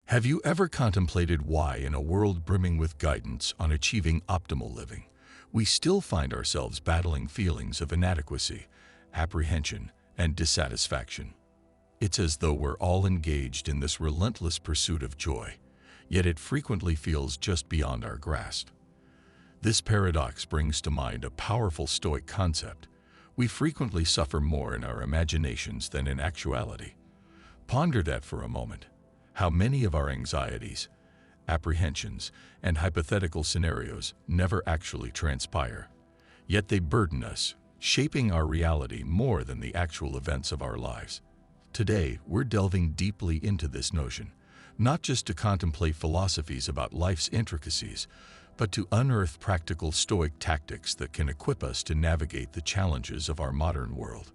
Have you ever contemplated why, in a world brimming with guidance on achieving optimal living, we still find ourselves battling feelings of inadequacy, apprehension, and dissatisfaction? It's as though we're all engaged in this relentless pursuit of joy, yet it frequently feels just beyond our grasp. This paradox brings to mind a powerful Stoic concept. We frequently suffer more in our imaginations than in actuality. Ponder that for a moment. How many of our anxieties, apprehensions, and hypothetical scenarios never actually transpire, yet they burden us, shaping our reality more than the actual events of our lives. Today, we're delving deeply into this notion, not just to contemplate philosophies about life's intricacies, but to unearth practical Stoic tactics that can equip us to navigate the challenges of our modern world.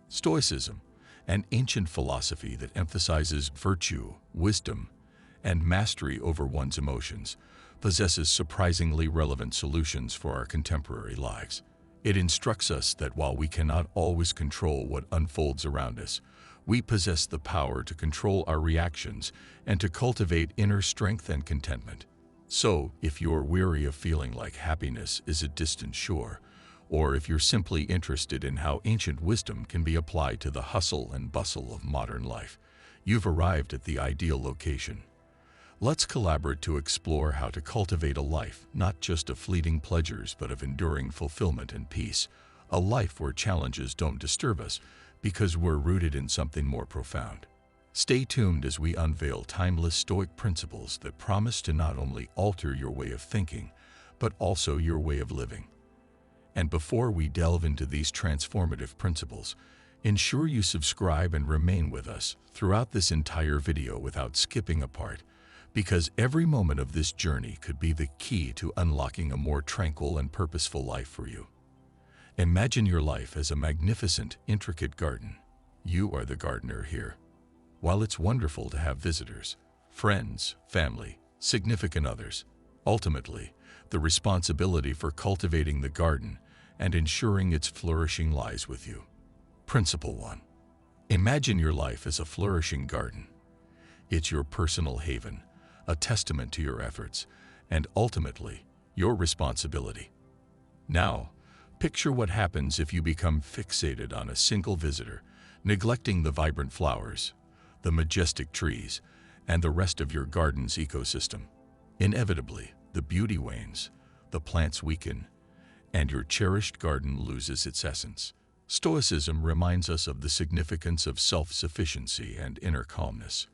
Stoicism, an ancient philosophy that emphasizes virtue, wisdom, and mastery over one's emotions, possesses surprisingly relevant solutions for our contemporary lives. It instructs us that while we cannot always control what unfolds around us, we possess the power to control our reactions and to cultivate inner strength and contentment. So, if you're weary of feeling like happiness is a distant shore, or if you're simply interested in how ancient wisdom can be applied to the hustle and bustle of modern life, you've arrived at the ideal location. Let's collaborate to explore how to cultivate a life not just of fleeting pleasures but of enduring fulfillment and peace, a life where challenges don't disturb us because we're rooted in something more profound. Stay tuned as we unveil timeless Stoic principles that promise to not only alter your way of thinking, but also your way of living. And before we delve into these transformative principles, ensure you subscribe and remain with us throughout this entire video without skipping a part, because every moment of this journey could be the key to unlocking a more tranquil and purposeful life for you. Imagine your life as a magnificent, intricate garden. You are the gardener here. While it's wonderful to have visitors, friends, family, significant others, ultimately, the responsibility for cultivating the garden and ensuring its flourishing lies with you. Principle 1. Imagine your life as a flourishing garden. It's your personal haven, a testament to your efforts, and ultimately, your responsibility. Now, picture what happens if you become fixated on a single visitor, neglecting the vibrant flowers, the majestic trees, and the rest of your garden's ecosystem. Inevitably, the beauty wanes, the plants weaken, and your cherished garden loses its essence. Stoicism reminds us of the significance of self-sufficiency and inner calmness.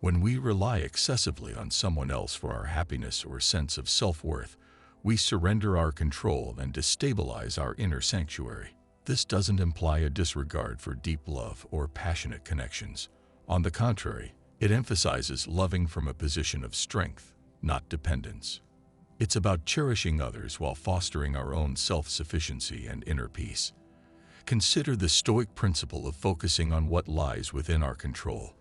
When we rely excessively on someone else for our happiness or sense of self-worth, we surrender our control and destabilize our inner sanctuary. This doesn't imply a disregard for deep love or passionate connections. On the contrary, it emphasizes loving from a position of strength, not dependence. It's about cherishing others while fostering our own self-sufficiency and inner peace. Consider the Stoic principle of focusing on what lies within our control.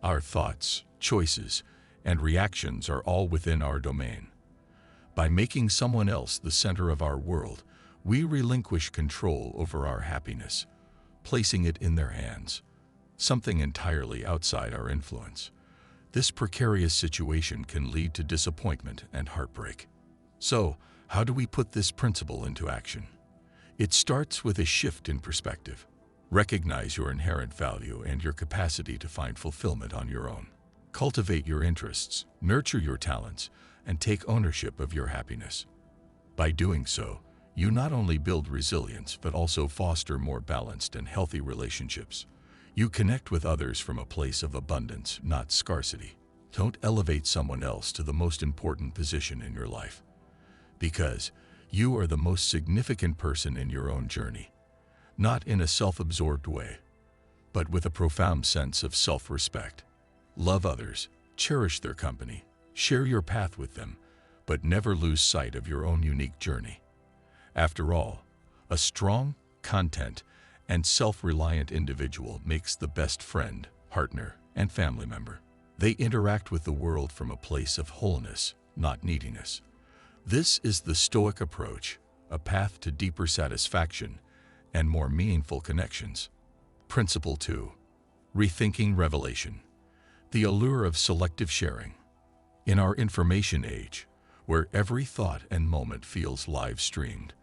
Our thoughts, choices, and reactions are all within our domain. By making someone else the center of our world, we relinquish control over our happiness, placing it in their hands, something entirely outside our influence. This precarious situation can lead to disappointment and heartbreak. So, how do we put this principle into action? It starts with a shift in perspective. Recognize your inherent value and your capacity to find fulfillment on your own. Cultivate your interests, nurture your talents, and take ownership of your happiness. By doing so, you not only build resilience but also foster more balanced and healthy relationships. You connect with others from a place of abundance, not scarcity. Don't elevate someone else to the most important position in your life, because you are the most significant person in your own journey, not in a self-absorbed way, but with a profound sense of self-respect. Love others, cherish their company, share your path with them, but never lose sight of your own unique journey. After all, a strong, content, and self-reliant individual makes the best friend, partner, and family member. They interact with the world from a place of wholeness, not neediness. This is the Stoic approach, a path to deeper satisfaction and more meaningful connections. Principle 2. Rethinking revelation. The allure of selective sharing. In our information age, where every thought and moment feels live-streamed,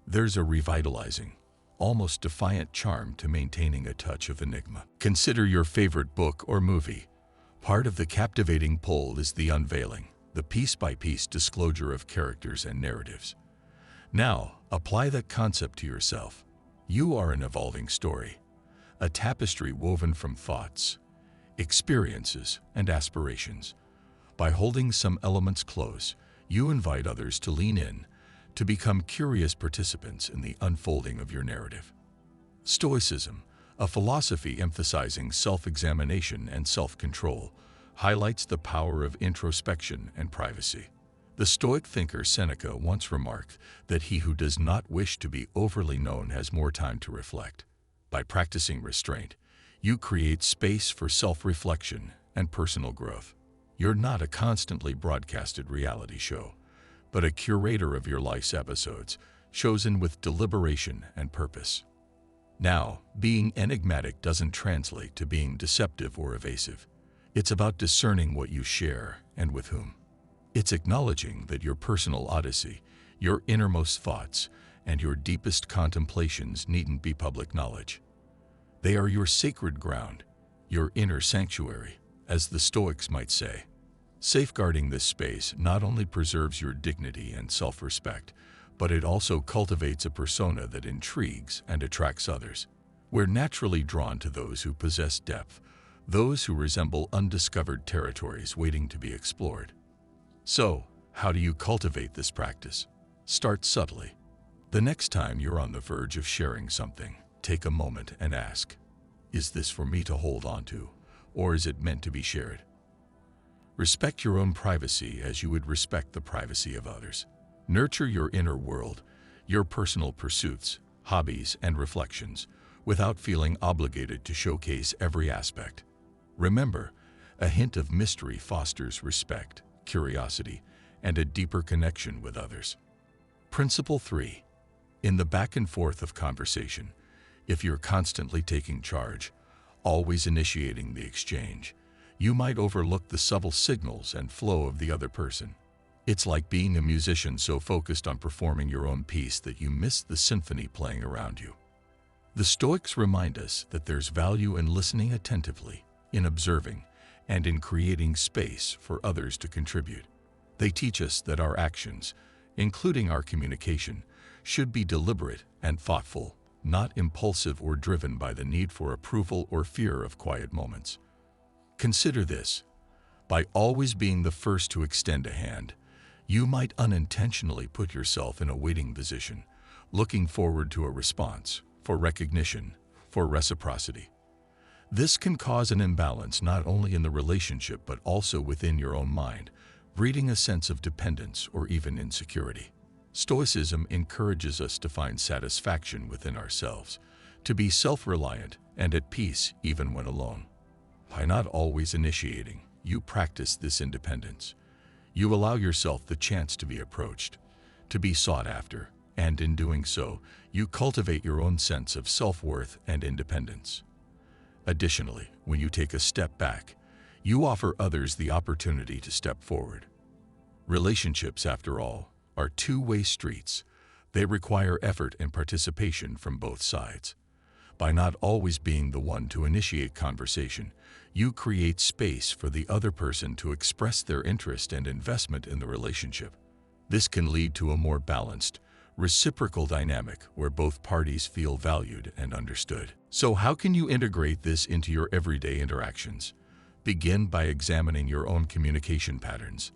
there's a revitalizing, almost defiant charm to maintaining a touch of enigma. Consider your favorite book or movie. Part of the captivating pull is the unveiling, the piece-by-piece disclosure of characters and narratives. Now, apply that concept to yourself. You are an evolving story, a tapestry woven from thoughts, experiences, and aspirations. By holding some elements close, you invite others to lean in, to become curious participants in the unfolding of your narrative. Stoicism, a philosophy emphasizing self-examination and self-control, highlights the power of introspection and privacy. The Stoic thinker Seneca once remarked that he who does not wish to be overly known has more time to reflect. By practicing restraint, you create space for self-reflection and personal growth. You're not a constantly broadcasted reality show, but a curator of your life's episodes, chosen with deliberation and purpose. Now, being enigmatic doesn't translate to being deceptive or evasive. It's about discerning what you share and with whom. It's acknowledging that your personal odyssey, your innermost thoughts, and your deepest contemplations needn't be public knowledge. They are your sacred ground, your inner sanctuary, as the Stoics might say. Safeguarding this space not only preserves your dignity and self-respect, but it also cultivates a persona that intrigues and attracts others. We're naturally drawn to those who possess depth, those who resemble undiscovered territories waiting to be explored. So, how do you cultivate this practice? Start subtly. The next time you're on the verge of sharing something, take a moment and ask, is this for me to hold on to, or is it meant to be shared? Respect your own privacy as you would respect the privacy of others. Nurture your inner world, your personal pursuits, hobbies, and reflections, without feeling obligated to showcase every aspect. Remember, a hint of mystery fosters respect, curiosity, and a deeper connection with others. Principle 3. In the back and forth of conversation, if you're constantly taking charge, always initiating the exchange, you might overlook the subtle signals and flow of the other person. It's like being a musician so focused on performing your own piece that you miss the symphony playing around you. The Stoics remind us that there's value in listening attentively, in observing, and in creating space for others to contribute. They teach us that our actions, including our communication, should be deliberate and thoughtful, not impulsive or driven by the need for approval or fear of quiet moments. Consider this. By always being the first to extend a hand, you might unintentionally put yourself in a waiting position, looking forward to a response, for recognition, for reciprocity. This can cause an imbalance not only in the relationship but also within your own mind, breeding a sense of dependence or even insecurity. Stoicism encourages us to find satisfaction within ourselves, to be self-reliant and at peace even when alone. By not always initiating, you practice this independence. You allow yourself the chance to be approached, to be sought after, and in doing so, you cultivate your own sense of self-worth and independence. Additionally, when you take a step back, you offer others the opportunity to step forward. Relationships, after all, are two-way streets. They require effort and participation from both sides. By not always being the one to initiate conversation, you create space for the other person to express their interest and investment in the relationship. This can lead to a more balanced, reciprocal dynamic where both parties feel valued and understood. So how can you integrate this into your everyday interactions? Begin by examining your own communication patterns.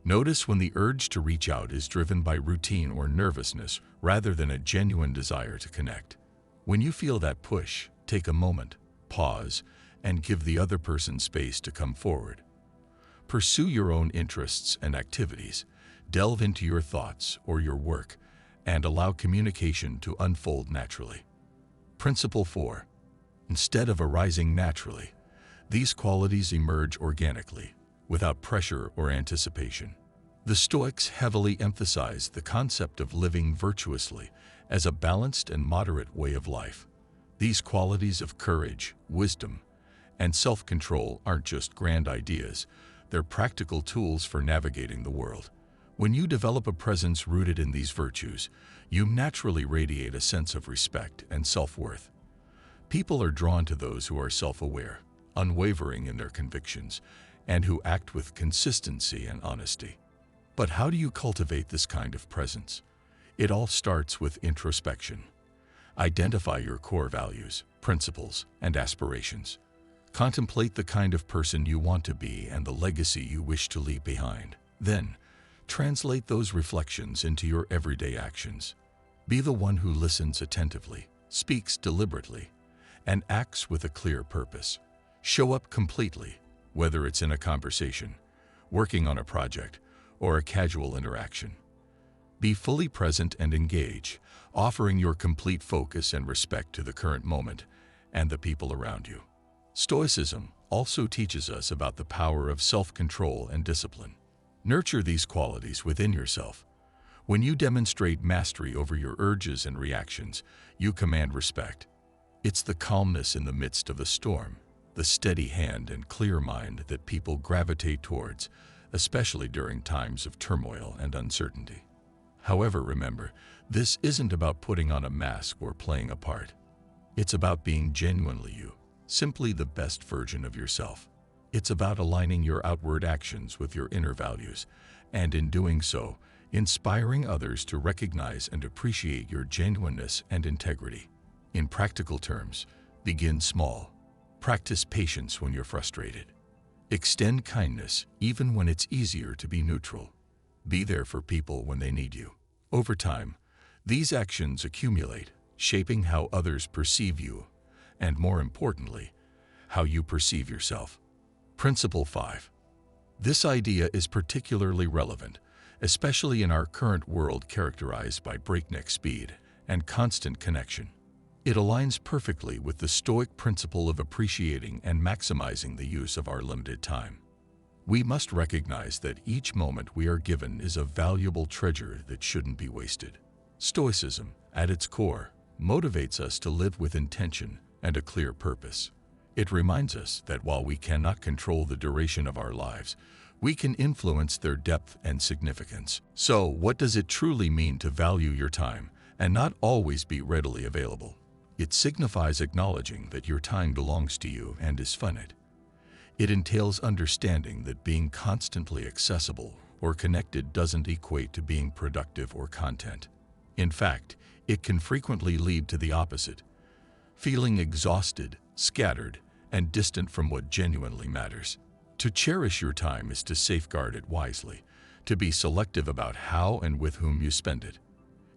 Notice when the urge to reach out is driven by routine or nervousness rather than a genuine desire to connect. When you feel that push, take a moment, pause, and give the other person space to come forward. Pursue your own interests and activities, delve into your thoughts or your work, and allow communication to unfold naturally. Principle 4. Instead of arising naturally, these qualities emerge organically, without pressure or anticipation. The Stoics heavily emphasize the concept of living virtuously as a balanced and moderate way of life. These qualities of courage, wisdom, and self-control aren't just grand ideas, they're practical tools for navigating the world. When you develop a presence rooted in these virtues, you naturally radiate a sense of respect and self-worth. People are drawn to those who are self-aware, unwavering in their convictions, and who act with consistency and honesty. But how do you cultivate this kind of presence? It all starts with introspection. Identify your core values, principles, and aspirations. Contemplate the kind of person you want to be and the legacy you wish to leave behind. Then, translate those reflections into your everyday actions. Be the one who listens attentively, speaks deliberately, and acts with a clear purpose. Show up completely, whether it's in a conversation, working on a project, or a casual interaction. Be fully present and engage, offering your complete focus and respect to the current moment and the people around you. Stoicism also teaches us about the power of self-control and discipline. Nurture these qualities within yourself. When you demonstrate mastery over your urges and reactions, you command respect. It's the calmness in the midst of the storm, the steady hand and clear mind that people gravitate towards, especially during times of turmoil and uncertainty. However, remember, this isn't about putting on a mask or playing a part. It's about being genuinely you, simply the best version of yourself. It's about aligning your outward actions with your inner values, and in doing so, inspiring others to recognize and appreciate your genuineness and integrity. In practical terms, begin small. Practice patience when you're frustrated. Extend kindness even when it's easier to be neutral. Be there for people when they need you. Over time, these actions accumulate, shaping how others perceive you, and more importantly, how you perceive yourself. Principle 5. This idea is particularly relevant, especially in our current world characterized by breakneck speed and constant connection. It aligns perfectly with the Stoic principle of appreciating and maximizing the use of our limited time. We must recognize that each moment we are given is a valuable treasure that shouldn't be wasted. Stoicism, at its core, motivates us to live with intention and a clear purpose. It reminds us that while we cannot control the duration of our lives, we can influence their depth and significance. So, what does it truly mean to value your time and not always be readily available? It signifies acknowledging that your time belongs to you and is finite. It entails understanding that being constantly accessible or connected doesn't equate to being productive or content. In fact, it can frequently lead to the opposite, feeling exhausted, scattered, and distant from what genuinely matters. To cherish your time is to safeguard it wisely, to be selective about how and with whom you spend it.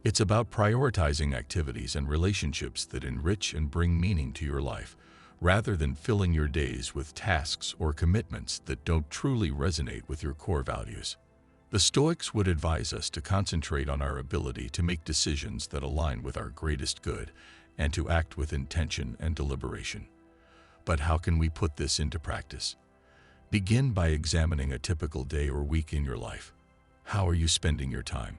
It's about prioritizing activities and relationships that enrich and bring meaning to your life, rather than filling your days with tasks or commitments that don't truly resonate with your core values. The Stoics would advise us to concentrate on our ability to make decisions that align with our greatest good and to act with intention and deliberation. But how can we put this into practice? Begin by examining a typical day or week in your life. How are you spending your time?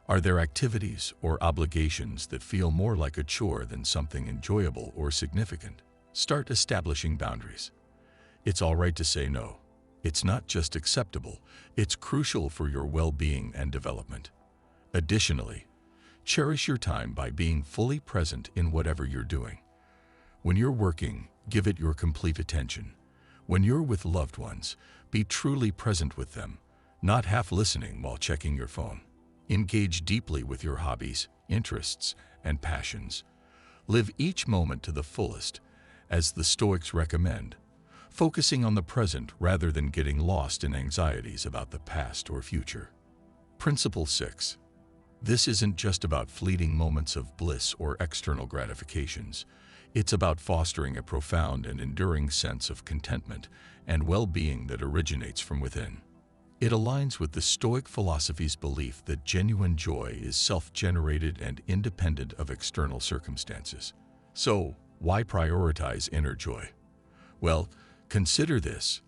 Are there activities or obligations that feel more like a chore than something enjoyable or significant? Start establishing boundaries. It's all right to say no. It's not just acceptable, it's crucial for your well-being and development. Additionally, cherish your time by being fully present in whatever you're doing. When you're working, give it your complete attention. When you're with loved ones, be truly present with them, not half listening while checking your phone. Engage deeply with your hobbies, interests, and passions. Live each moment to the fullest, as the Stoics recommend, focusing on the present rather than getting lost in anxieties about the past or future. Principle 6. This isn't just about fleeting moments of bliss or external gratifications. It's about fostering a profound and enduring sense of contentment and well-being that originates from within. It aligns with the Stoic philosophy's belief that genuine joy is self-generated and independent of external circumstances. So, why prioritize inner joy? Well, consider this.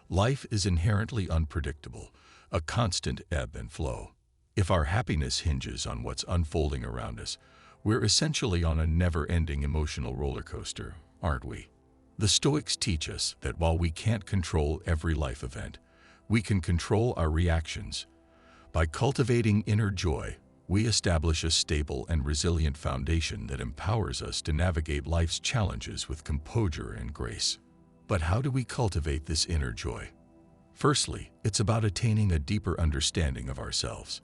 Life is inherently unpredictable, a constant ebb and flow. If our happiness hinges on what's unfolding around us, we're essentially on a never-ending emotional roller coaster, aren't we? The Stoics teach us that while we can't control every life event, we can control our reactions. By cultivating inner joy, we establish a stable and resilient foundation that empowers us to navigate life's challenges with composure and grace. But how do we cultivate this inner joy? Firstly, it's about attaining a deeper understanding of ourselves.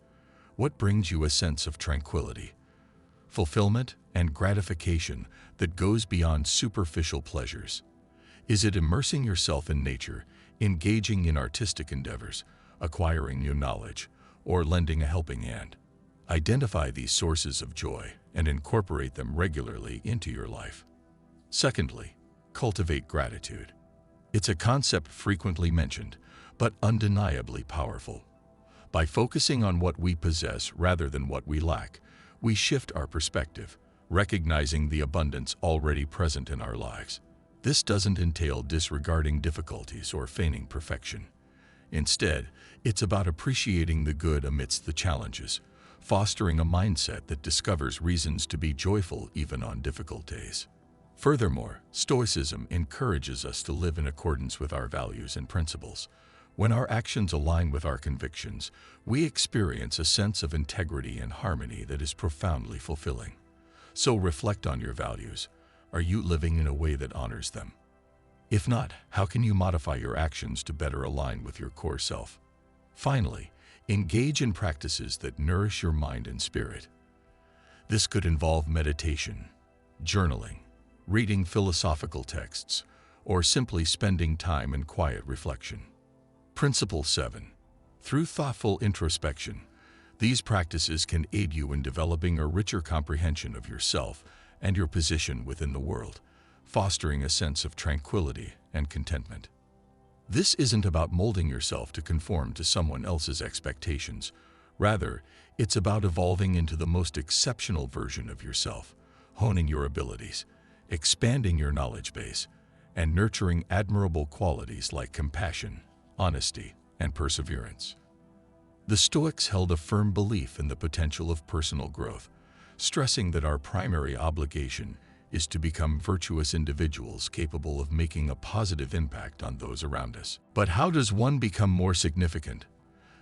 What brings you a sense of tranquility, fulfillment, and gratification that goes beyond superficial pleasures? Is it immersing yourself in nature, engaging in artistic endeavors, acquiring new knowledge, or lending a helping hand? Identify these sources of joy and incorporate them regularly into your life. Secondly, cultivate gratitude. It's a concept frequently mentioned, but undeniably powerful. By focusing on what we possess rather than what we lack, we shift our perspective, recognizing the abundance already present in our lives. This doesn't entail disregarding difficulties or feigning perfection. Instead, it's about appreciating the good amidst the challenges, fostering a mindset that discovers reasons to be joyful even on difficult days. Furthermore, Stoicism encourages us to live in accordance with our values and principles. When our actions align with our convictions, we experience a sense of integrity and harmony that is profoundly fulfilling. So reflect on your values. Are you living in a way that honors them? If not, how can you modify your actions to better align with your core self? Finally, engage in practices that nourish your mind and spirit. This could involve meditation, journaling, reading philosophical texts, or simply spending time in quiet reflection. Principle 7. Through thoughtful introspection, these practices can aid you in developing a richer comprehension of yourself and your position within the world, fostering a sense of tranquility and contentment. This isn't about molding yourself to conform to someone else's expectations. Rather, it's about evolving into the most exceptional version of yourself, honing your abilities, expanding your knowledge base, and nurturing admirable qualities like compassion, honesty, and perseverance. The Stoics held a firm belief in the potential of personal growth, stressing that our primary obligation is to become virtuous individuals capable of making a positive impact on those around us. But how does one become more significant?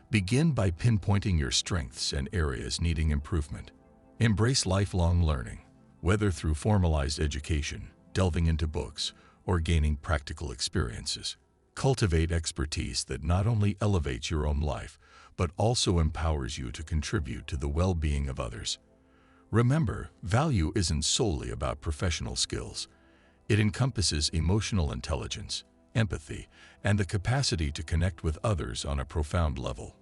Begin by pinpointing your strengths and areas needing improvement. Embrace lifelong learning, whether through formalized education, delving into books, or gaining practical experiences. Cultivate expertise that not only elevates your own life, but also empowers you to contribute to the well-being of others. Remember, value isn't solely about professional skills. It encompasses emotional intelligence, empathy, and the capacity to connect with others on a profound level.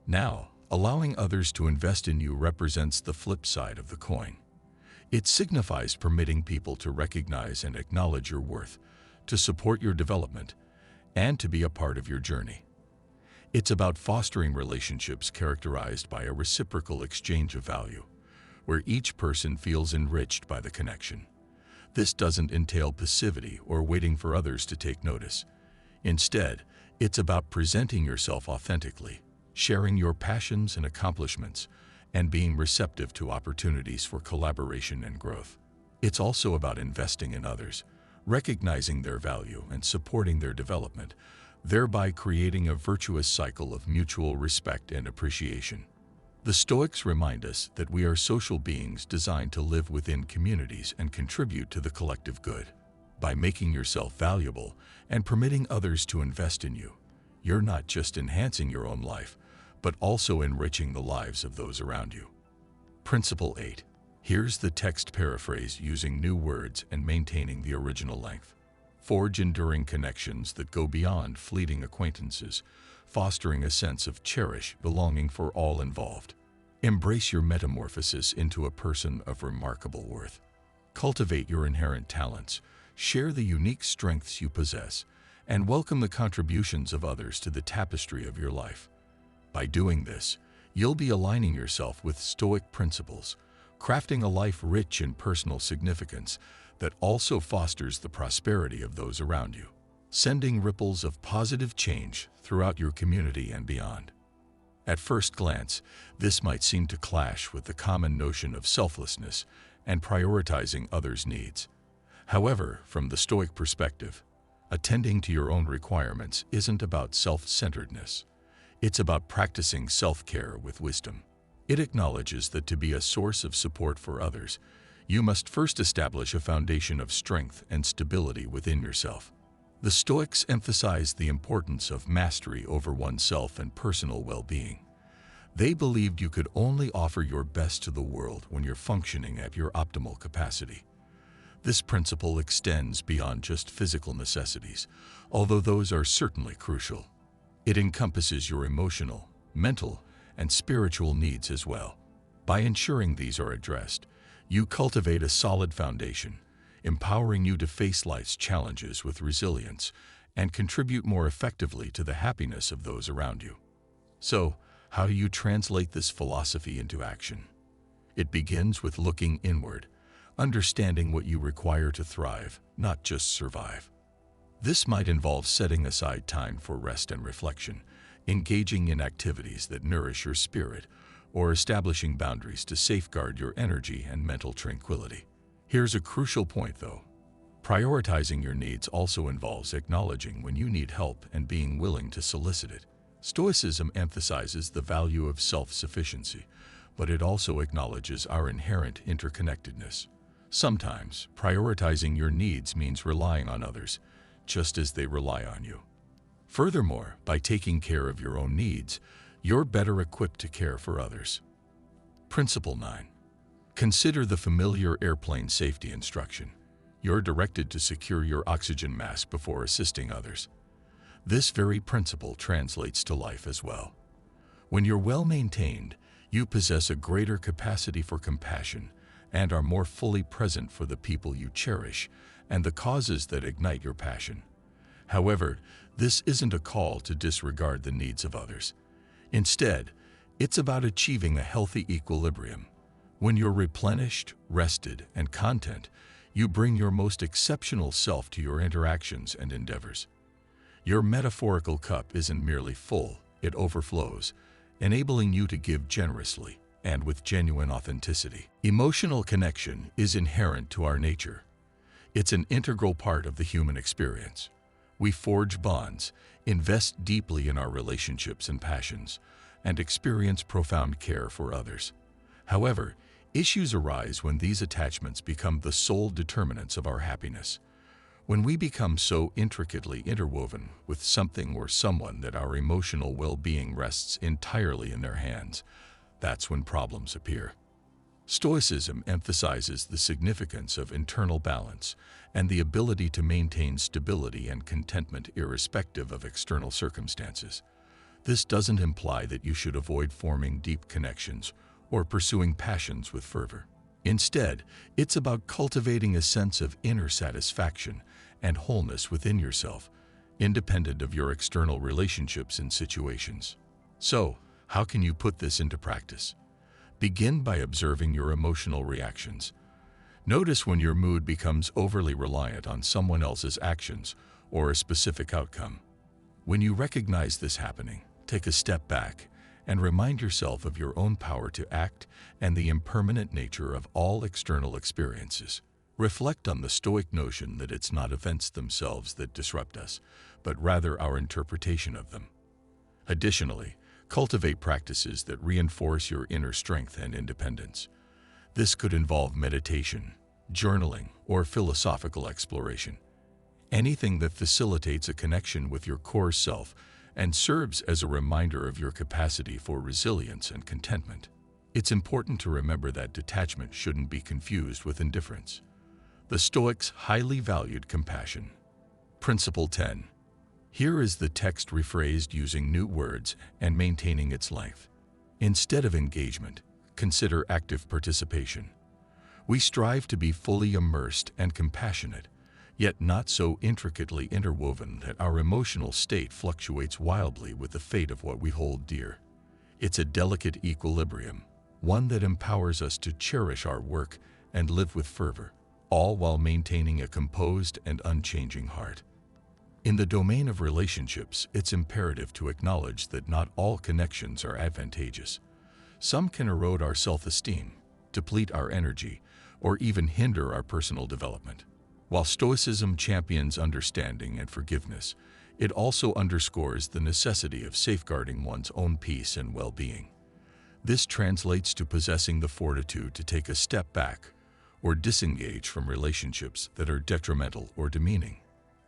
Now, allowing others to invest in you represents the flip side of the coin. It signifies permitting people to recognize and acknowledge your worth, to support your development, and to be a part of your journey. It's about fostering relationships characterized by a reciprocal exchange of value, where each person feels enriched by the connection. This doesn't entail passivity or waiting for others to take notice. Instead, it's about presenting yourself authentically, sharing your passions and accomplishments, and being receptive to opportunities for collaboration and growth. It's also about investing in others, recognizing their value and supporting their development, thereby creating a virtuous cycle of mutual respect and appreciation. The Stoics remind us that we are social beings designed to live within communities and contribute to the collective good. By making yourself valuable and permitting others to invest in you, you're not just enhancing your own life, but also enriching the lives of those around you. Principle 8. Here's the text paraphrase using new words and maintaining the original length. Forge enduring connections that go beyond fleeting acquaintances, fostering a sense of cherished belonging for all involved. Embrace your metamorphosis into a person of remarkable worth. Cultivate your inherent talents, share the unique strengths you possess, and welcome the contributions of others to the tapestry of your life. By doing this, you'll be aligning yourself with Stoic principles, crafting a life rich in personal significance that also fosters the prosperity of those around you, sending ripples of positive change throughout your community and beyond. At first glance, this might seem to clash with the common notion of selflessness and prioritizing others' needs. However, from the Stoic perspective, attending to your own requirements isn't about self-centeredness. It's about practicing self-care with wisdom. It acknowledges that to be a source of support for others, you must first establish a foundation of strength and stability within yourself. The Stoics emphasize the importance of mastery over oneself and personal well-being. They believed you could only offer your best to the world when you're functioning at your optimal capacity. This principle extends beyond just physical necessities, although those are certainly crucial. It encompasses your emotional, mental, and spiritual needs as well. By ensuring these are addressed, you cultivate a solid foundation, empowering you to face life's challenges with resilience and contribute more effectively to the happiness of those around you. So, how do you translate this philosophy into action? It begins with looking inward, understanding what you require to thrive, not just survive. This might involve setting aside time for rest and reflection, engaging in activities that nourish your spirit, or establishing boundaries to safeguard your energy and mental tranquility. Here's a crucial point, though. Prioritizing your needs also involves acknowledging when you need help and being willing to solicit it. Stoicism emphasizes the value of self-sufficiency, but it also acknowledges our inherent interconnectedness. Sometimes, prioritizing your needs means relying on others, just as they rely on you. Furthermore, by taking care of your own needs, you're better equipped to care for others. Principle 9. Consider the familiar airplane safety instruction. You're directed to secure your oxygen mask before assisting others. This very principle translates to life as well. When you're well-maintained, you possess a greater capacity for compassion and are more fully present for the people you cherish and the causes that ignite your passion. However, this isn't a call to disregard the needs of others. Instead, it's about achieving a healthy equilibrium. When you're replenished, rested, and content, you bring your most exceptional self to your interactions and endeavors. Your metaphorical cup isn't merely full, it overflows, enabling you to give generously and with genuine authenticity. Emotional connection is inherent to our nature. It's an integral part of the human experience. We forge bonds, invest deeply in our relationships and passions, and experience profound care for others. However, issues arise when these attachments become the sole determinants of our happiness. When we become so intricately interwoven with something or someone that our emotional well-being rests entirely in their hands, that's when problems appear. Stoicism emphasizes the significance of internal balance and the ability to maintain stability and contentment irrespective of external circumstances. This doesn't imply that you should avoid forming deep connections or pursuing passions with fervor. Instead, it's about cultivating a sense of inner satisfaction and wholeness within yourself, independent of your external relationships and situations. So, how can you put this into practice? Begin by observing your emotional reactions. Notice when your mood becomes overly reliant on someone else's actions or a specific outcome. When you recognize this happening, take a step back and remind yourself of your own power to act and the impermanent nature of all external experiences. Reflect on the Stoic notion that it's not events themselves that disrupt us, but rather our interpretation of them. Additionally, cultivate practices that reinforce your inner strength and independence. This could involve meditation, journaling, or philosophical exploration. Anything that facilitates a connection with your core self and serves as a reminder of your capacity for resilience and contentment. It's important to remember that detachment shouldn't be confused with indifference. The Stoics highly valued compassion. Principle 10. Here is the text rephrased using new words and maintaining its length. Instead of engagement, consider active participation. We strive to be fully immersed and compassionate, yet not so intricately interwoven that our emotional state fluctuates wildly with the fate of what we hold dear. It's a delicate equilibrium, one that empowers us to cherish our work and live with fervor, all while maintaining a composed and unchanging heart. In the domain of relationships, it's imperative to acknowledge that not all connections are advantageous. Some can erode our self-esteem, deplete our energy, or even hinder our personal development. While Stoicism champions understanding and forgiveness, it also underscores the necessity of safeguarding one's own peace and well-being. This translates to possessing the fortitude to take a step back or disengage from relationships that are detrimental or demeaning.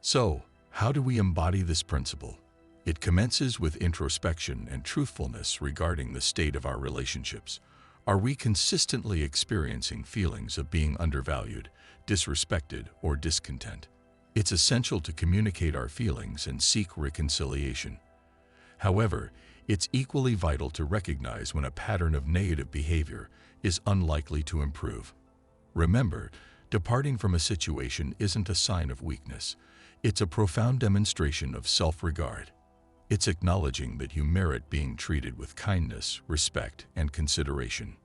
So, how do we embody this principle? It commences with introspection and truthfulness regarding the state of our relationships. Are we consistently experiencing feelings of being undervalued, disrespected, or discontent? It's essential to communicate our feelings and seek reconciliation. However, it's equally vital to recognize when a pattern of negative behavior is unlikely to improve. Remember, departing from a situation isn't a sign of weakness. It's a profound demonstration of self-regard. It's acknowledging that you merit being treated with kindness, respect, and consideration.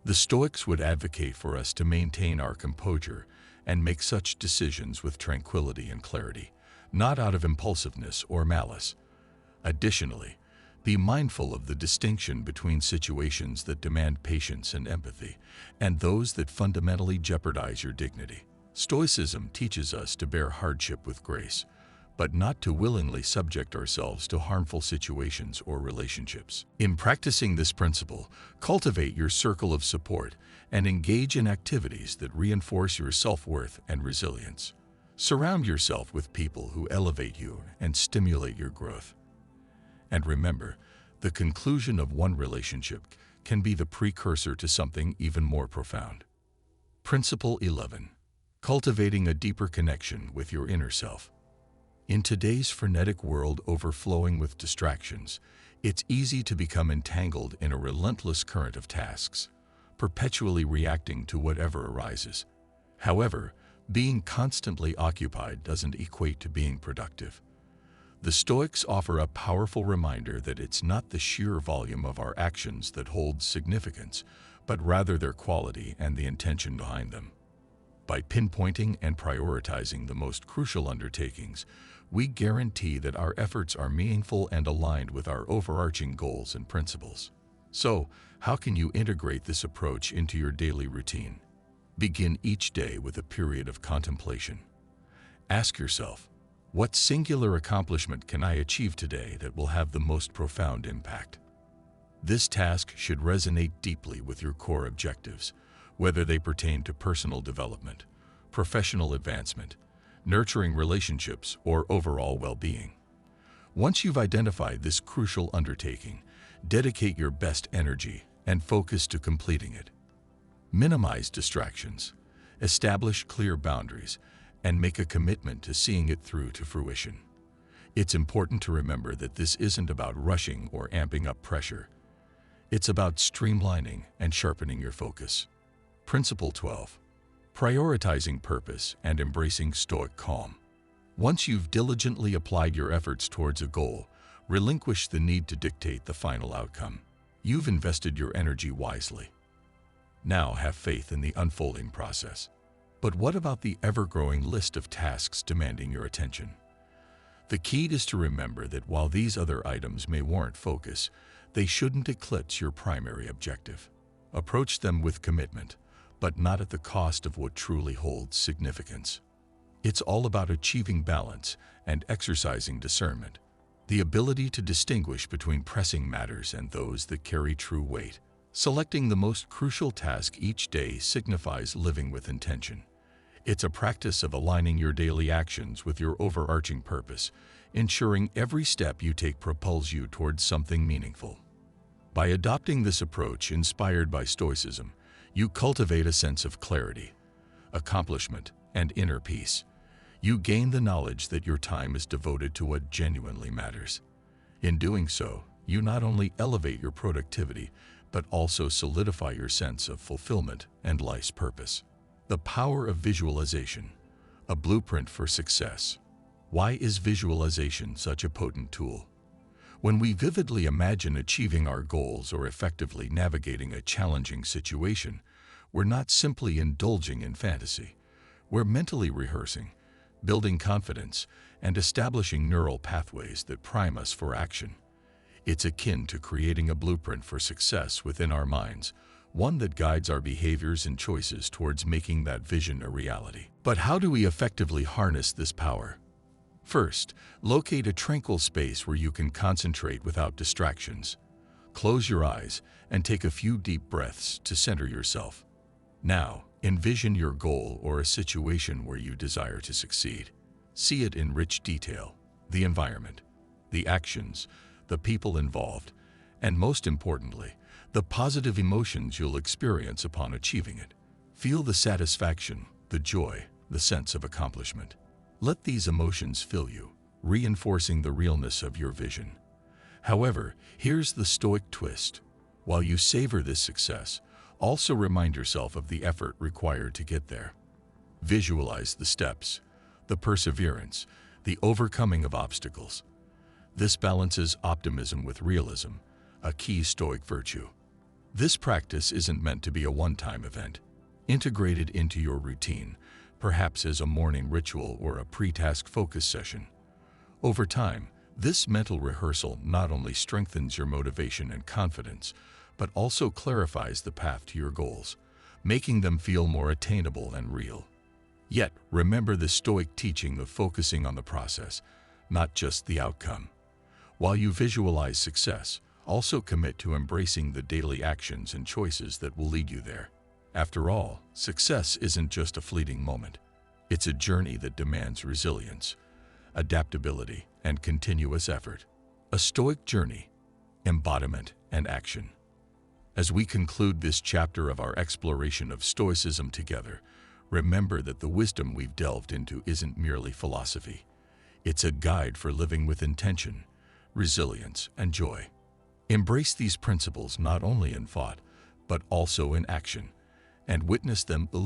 The Stoics would advocate for us to maintain our composure and make such decisions with tranquility and clarity, not out of impulsiveness or malice. Additionally, be mindful of the distinction between situations that demand patience and empathy and those that fundamentally jeopardize your dignity. Stoicism teaches us to bear hardship with grace, but not to willingly subject ourselves to harmful situations or relationships. In practicing this principle, cultivate your circle of support and engage in activities that reinforce your self-worth and resilience. Surround yourself with people who elevate you and stimulate your growth. And remember, the conclusion of one relationship can be the precursor to something even more profound. Principle 11. Cultivating a deeper connection with your inner self. In today's frenetic world overflowing with distractions, it's easy to become entangled in a relentless current of tasks, perpetually reacting to whatever arises. However, being constantly occupied doesn't equate to being productive. The Stoics offer a powerful reminder that it's not the sheer volume of our actions that holds significance, but rather their quality and the intention behind them. By pinpointing and prioritizing the most crucial undertakings, we guarantee that our efforts are meaningful and aligned with our overarching goals and principles. So, how can you integrate this approach into your daily routine? Begin each day with a period of contemplation. Ask yourself, what singular accomplishment can I achieve today that will have the most profound impact? This task should resonate deeply with your core objectives, whether they pertain to personal development, professional advancement, nurturing relationships, or overall well-being. Once you've identified this crucial undertaking, dedicate your best energy and focus to completing it. Minimize distractions, establish clear boundaries, and make a commitment to seeing it through to fruition. It's important to remember that this isn't about rushing or amping up pressure. It's about streamlining and sharpening your focus. Principle 12. Prioritizing purpose and embracing Stoic calm. Once you've diligently applied your efforts towards a goal, relinquish the need to dictate the final outcome. You've invested your energy wisely. Now have faith in the unfolding process. But what about the ever-growing list of tasks demanding your attention? The key is to remember that while these other items may warrant focus, they shouldn't eclipse your primary objective. Approach them with commitment, but not at the cost of what truly holds significance. It's all about achieving balance and exercising discernment, the ability to distinguish between pressing matters and those that carry true weight. Selecting the most crucial task each day signifies living with intention. It's a practice of aligning your daily actions with your overarching purpose, ensuring every step you take propels you towards something meaningful. By adopting this approach inspired by Stoicism, you cultivate a sense of clarity, accomplishment, and inner peace. You gain the knowledge that your time is devoted to what genuinely matters. In doing so, you not only elevate your productivity, but also solidify your sense of fulfillment and life's purpose. The power of visualization, a blueprint for success. Why is visualization such a potent tool? When we vividly imagine achieving our goals or effectively navigating a challenging situation, we're not simply indulging in fantasy. We're mentally rehearsing, building confidence, and establishing neural pathways that prime us for action. It's akin to creating a blueprint for success within our minds, one that guides our behaviors and choices towards making that vision a reality. But how do we effectively harness this power? First, locate a tranquil space where you can concentrate without distractions. Close your eyes and take a few deep breaths to center yourself. Now, envision your goal or a situation where you desire to succeed. See it in rich detail: the environment, the actions, the people involved, and most importantly, the positive emotions you'll experience upon achieving it. Feel the satisfaction, the joy, the sense of accomplishment. Let these emotions fill you, reinforcing the realness of your vision. However, here's the Stoic twist. While you savor this success, also remind yourself of the effort required to get there. Visualize the steps, the perseverance, the overcoming of obstacles. This balances optimism with realism, a key Stoic virtue. This practice isn't meant to be a one-time event. Integrate it into your routine, perhaps as a morning ritual or a pre-task focus session. Over time, this mental rehearsal not only strengthens your motivation and confidence, but also clarifies the path to your goals, making them feel more attainable and real. Yet, remember the Stoic teaching of focusing on the process, not just the outcome. While you visualize success, also commit to embracing the daily actions and choices that will lead you there. After all, success isn't just a fleeting moment. It's a journey that demands resilience, adaptability, and continuous effort. A Stoic journey, embodiment, and action. As we conclude this chapter of our exploration of Stoicism together, remember that the wisdom we've delved into isn't merely philosophy. It's a guide for living with intention, resilience, and joy. Embrace these principles not only in thought, but also in action, and witness them illuminate